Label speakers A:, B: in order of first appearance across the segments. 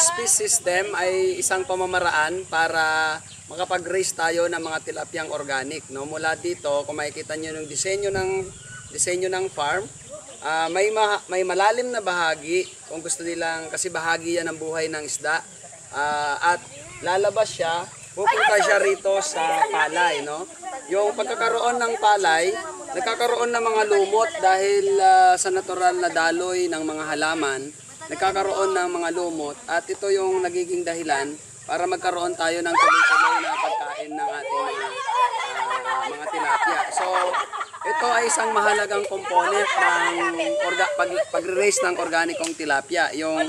A: rice fish system ay isang pamamaraan para makapag-raise tayo ng mga tilapiyang organic. No? Mula dito, kung makikita nyo yung disenyo ng farm, may malalim na bahagi, kung gusto nilang, kasi bahagi yan ng buhay ng isda. At lalabas siya, pupunta siya rito sa palay. No? Yung pagkakaroon ng palay, nagkakaroon ng mga lumot dahil sa natural na daloy ng mga halaman, nagkakaroon ng mga lumot at ito yung nagiging dahilan para magkaroon tayo ng tuloy-tuloy na pagkain ng ating mga tilapia. So, ito ay isang mahalagang component ng pag-raise ng organikong tilapia, yung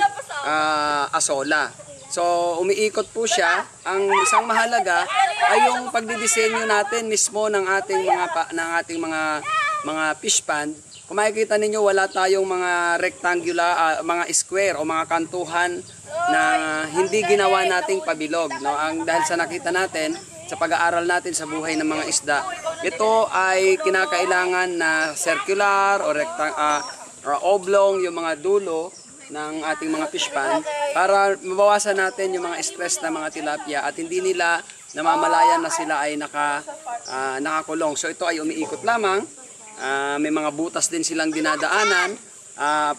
A: asola. So, umiikot po siya. Ang isang mahalaga ay yung pagdidisenyo natin mismo ng ating mga fish pond. Kung makikita ninyo, wala tayong mga rectangular, mga square o mga kantuhan na hindi ginawa nating pabilog. No? Dahil sa nakita natin, sa pag-aaral natin sa buhay ng mga isda, ito ay kinakailangan na circular o oblong yung mga dulo ng ating mga fish pond para mabawasan natin yung mga stress ng mga tilapia at hindi nila namamalayan na sila ay nakakulong. So ito ay umiikot lamang. May mga butas din silang dinadaanan.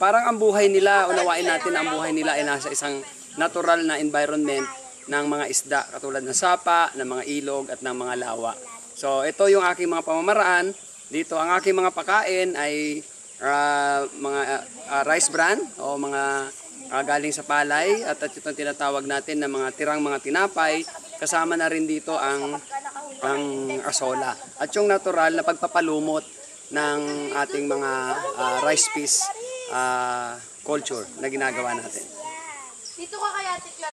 A: Parang ang buhay nila, unawain natin ang buhay nila ay nasa isang natural na environment ng mga isda katulad ng sapa, ng mga ilog at ng mga lawa. So ito yung aking mga pamamaraan. Dito ang aking mga pakain ay mga rice bran o mga galing sa palay at itong tinatawag natin na mga tirang mga tinapay. Kasama na rin dito ang asola at yung natural na pagpapalumot ng ating mga rice fish culture na ginagawa natin.
B: Dito ka kaya